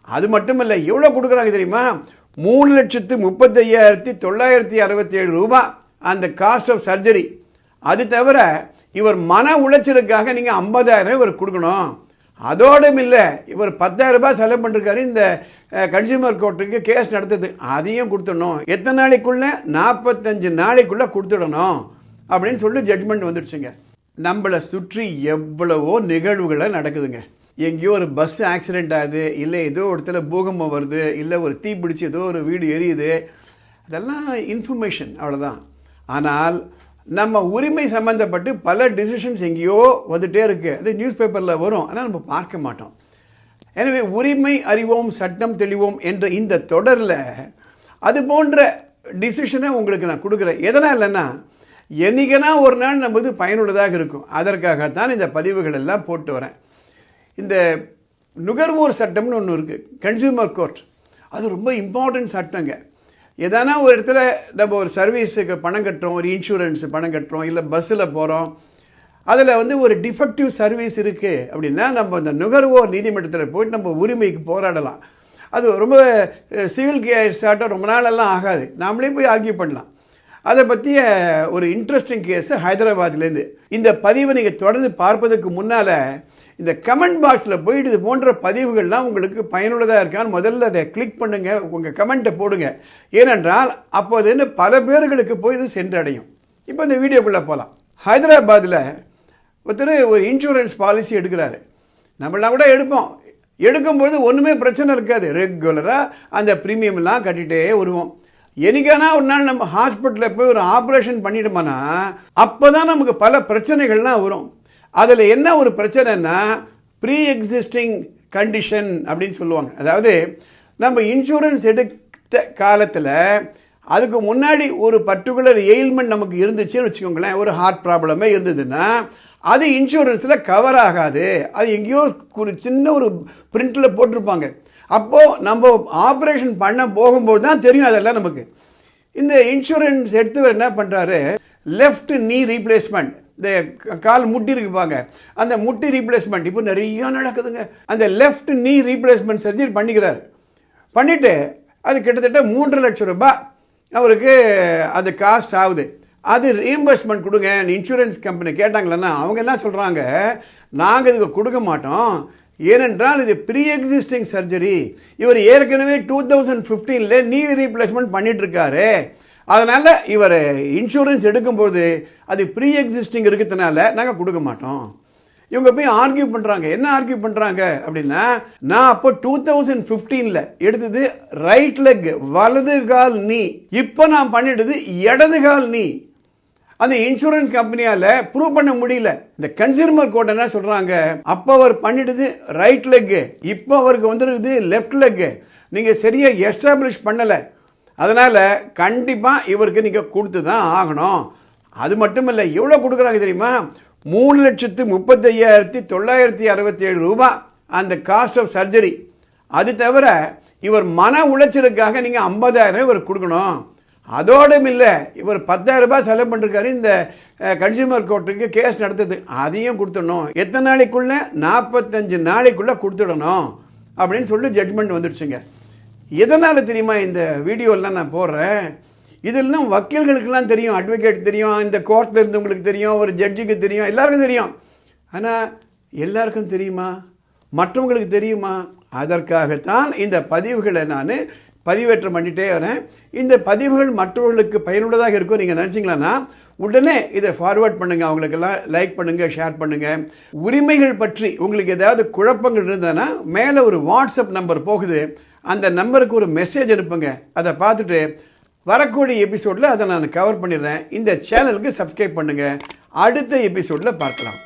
அது மட்டும் இல்லை, எவ்வளோ கொடுக்குறாங்க தெரியுமா? 3,35,967 ரூபாய் அந்த காஸ்ட் ஆஃப் சர்ஜரி. அது தவிர இவர் மன உளைச்சலுக்காக நீங்கள் 50,000 இவர் கொடுக்கணும். அதோடும் இல்லை, இவர் 10,000 ரூபாய் செலவு பண்ணிருக்காரு இந்த கன்சியூமர் கோர்ட்டுக்கு கேஸ் நடத்துது, அதையும் கொடுத்துடணும். எத்தனை நாளைக்குள்ள? 45 நாளைக்குள்ளே கொடுத்துடணும் அப்படின்னு சொல்லி ஜட்மெண்ட் வந்துடுச்சுங்க. நம்மளை சுற்றி எவ்வளவோ நிகழ்வுகளை நடக்குதுங்க. எங்கேயோ ஒரு பஸ் ஆக்சிடெண்ட் ஆகுது, இல்லை ஏதோ ஒரு இடத்துல பூகம்பம் வருது, இல்லை ஒரு தீ பிடிச்சி ஏதோ ஒரு வீடு எரியுது, அதெல்லாம் இன்ஃபர்மேஷன், அவ்வளோதான். ஆனால் நம்ம உரிமை சம்மந்தப்பட்டு பல டிசிஷன்ஸ் எங்கேயோ வந்துகிட்டே இருக்குது. அது நியூஸ் பேப்பரில் வரும், ஆனால் நம்ம பார்க்க மாட்டோம். எனவே உரிமை அறிவோம் சட்டம் தெளிவோம் என்ற இந்த தொடரில் அது போன்ற டிசிஷனை உங்களுக்கு நான் கொடுக்குறேன். எதனால் இல்லைன்னா என்னைக்குனா ஒரு நாள் நமக்கு பயனுள்ளதாக இருக்கும். அதற்காகத்தான் இந்த பதிவுகள் எல்லாம் போட்டு வரேன். இந்த நுகர்வோர் சட்டம்னு ஒன்று இருக்குது, கன்சியூமர் கோர்ட். அது ரொம்ப இம்பார்ட்டன்ட் சட்டங்க. எதனா ஒரு இடத்துல நம்ம ஒரு சர்வீஸுக்கு பணம் கட்டுறோம், ஒரு இன்சூரன்ஸு பணம் கட்டுறோம், இல்லை பஸ்ஸில் போகிறோம், அதில் ஒரு டிஃபெக்டிவ் சர்வீஸ் இருக்குது அப்படின்னா நம்ம இந்த நுகர்வோர் நீதிமன்றத்தில் போயிட்டு நம்ம உரிமைக்கு போராடலாம். அது ரொம்ப சிவில் கேஸ் ஆட்டம் ரொம்ப நாளெல்லாம் ஆகாது, நாமளே போய் ஆர்கியூ பண்ணலாம். அதை பற்றிய ஒரு இன்ட்ரெஸ்டிங் கேஸு ஹைதராபாத்லேருந்து. இந்த பதிவை நீங்கள் தொடர்ந்து பார்ப்பதற்கு முன்னால் இந்த கமெண்ட் பாக்ஸில் போயிட்டு இது போன்ற பதிவுகள்லாம் உங்களுக்கு பயனுள்ளதாக இருக்கான்னு முதல்ல அதை கிளிக் பண்ணுங்கள், உங்கள் கமெண்ட்டை போடுங்க. ஏனென்றால் அப்போது பல பேர்களுக்கு போய் இது சென்றடையும். இப்போ இந்த வீடியோக்குள்ளே போகலாம். ஹைதராபாத்தில் ஒருத்தர் ஒரு இன்சூரன்ஸ் பாலிசி எடுக்கிறாரு. நம்மளாம் கூட எடுக்கும்போது ஒன்றுமே பிரச்சனை இருக்காது, ரெகுலராக அந்த ப்ரீமியம்லாம் கட்டிகிட்டே வருவோம். என்னைக்கானா ஒரு நாள் நம்ம ஹாஸ்பிட்டலில் போய் ஒரு ஆப்ரேஷன் பண்ணிட்டோம்னா அப்போ தான் நமக்கு பல பிரச்சனைகள்லாம் வரும். அதில் என்ன ஒரு பிரச்சனைன்னா ப்ரீஎக்ஸிஸ்டிங் கண்டிஷன் அப்படின்னு சொல்லுவாங்க. அதாவது நம்ம இன்சூரன்ஸ் எடுத்த காலத்தில் அதுக்கு முன்னாடி ஒரு பர்டிகுலர் எயில்மெண்ட் நமக்கு இருந்துச்சுன்னு வச்சுக்கோங்களேன், ஒரு ஹார்ட் ப்ராப்ளமே இருந்ததுன்னா அது இன்சூரன்ஸில் கவர் ஆகாது. அது எங்கேயோ ஒரு சின்ன ஒரு பிரிண்டில் போட்டிருப்பாங்க. அப்போது நம்ம ஆப்ரேஷன் பண்ண போகும்போது தான் தெரியும் அதெல்லாம் நமக்கு. இந்த இன்சூரன்ஸ் எடுத்தவர் என்ன பண்ணுறாரு, லெஃப்ட் நீ ரீப்ளேஸ்மெண்ட், இந்த கால் முட்டி இருக்குப்பாங்க, அந்த முட்டி ரீப்ளேஸ்மெண்ட் இப்போ நிறைய நடக்குதுங்க. அந்த லெஃப்ட் நீ ரீப்ளேஸ்மெண்ட் சர்ஜரி பண்ணிக்கிறார். பண்ணிவிட்டு அது கிட்டத்தட்ட 3 லட்சம் ரூபாய் அவருக்கு அது காஸ்ட் ஆகுது. அது ரீஎம்பர்ஸ்மெண்ட் கொடுங்க இன்சூரன்ஸ் கம்பெனி கேட்டாங்களன்னா அவங்க என்ன சொல்கிறாங்க, நாங்கள் இதுக்கு கொடுக்க மாட்டோம், ஏனென்றால் இது ப்ரீ எக்ஸிஸ்டிங் சர்ஜரி, இவர் ஏற்கனவே 2015 நீ ரீப்ளேஸ்மெண்ட் பண்ணிகிட்ருக்காரு, அதனால் இவர் இன்சூரன்ஸ் எடுக்கும்போது அது ப்ரீ எக்ஸிஸ்டிங் இருக்கிறதுனால நாங்கள் கொடுக்க மாட்டோம். இவங்க போய் ஆர்கியூ பண்ணுறாங்க. என்ன ஆர்கியூ பண்ணுறாங்க அப்படின்னா, நான் அப்போ 2015 எடுத்தது ரைட் லெக் வலது கால் நீ, இப்போ நான் பண்ணிட்டது இடது கால் நீ. அந்த இன்சூரன்ஸ் கம்பெனியால் ப்ரூவ் பண்ண முடியல. இந்த கன்சியூமர் கோர்ட் என்ன சொல்கிறாங்க, அப்போ அவர் பண்ணிட்டது ரைட் லெக்கு, இப்போ அவருக்கு வந்துருக்குது லெஃப்ட் லெக்கு, நீங்கள் சரியாக எஸ்டாப்ளிஷ் பண்ணலை, அதனால் கண்டிப்பாக இவருக்கு நீங்கள் கொடுத்து தான் ஆகணும். அது மட்டும் இல்லை, எவ்வளோ கொடுக்குறாங்க தெரியுமா? 3,35,967 ரூபாய் அந்த காஸ்ட் ஆஃப் சர்ஜரி. அது தவிர இவர் மன உளைச்சலுக்காக நீங்கள் 50,000 இவர் கொடுக்கணும். அதோடும் இல்லை, இவர் 10,000 ரூபாய் செலவு பண்ணிருக்காரு இந்த கன்சியூமர் கோர்ட்டுக்கு கேஸ் நடத்துது, அதையும் கொடுத்துடணும். எத்தனை நாளைக்குள்ளே? 45 நாளைக்குள்ளே கொடுத்துடணும் அப்படின்னு சொல்லி ஜட்மெண்ட் வந்துடுச்சுங்க. எதனால் தெரியுமா இந்த வீடியோலாம் நான் போடுறேன்? இதெல்லாம் வக்கீல்களுக்கெல்லாம் தெரியும், அட்வொகேட் தெரியும், இந்த கோர்ட்டில் இருந்தவங்களுக்கு தெரியும், ஒரு ஜட்ஜுக்கு தெரியும், எல்லாருக்கும் தெரியும். ஆனால் எல்லாருக்கும் தெரியுமா? மற்றவங்களுக்கு தெரியுமா? அதற்காகத்தான் இந்த பதிவுகளை நான் பதிவேற்றம் பண்ணிகிட்டே வரேன். இந்த பதிவுகள் மற்றவர்களுக்கு பயனுள்ளதாக இருக்கும் நீங்கள் நினச்சிங்களா உடனே இதை ஃபார்வர்ட் பண்ணுங்கள், அவங்களுக்கெல்லாம் லைக் பண்ணுங்கள், ஷேர் பண்ணுங்கள். உரிமைகள் பற்றி உங்களுக்கு ஏதாவது குழப்பங்கள் இருந்ததுன்னா மேலே ஒரு வாட்ஸ்அப் நம்பர் போகுது, அந்த நம்பருக்கு ஒரு மெசேஜ் அனுப்புங்க. அதை பார்த்துட்டு வரக்கூடிய எபிசோடில் அதை நான் கவர் பண்ணிடுறேன். இந்த சேனலுக்கு சப்ஸ்கிரைப் பண்ணுங்கள். அடுத்த எபிசோடில் பார்க்கலாம்.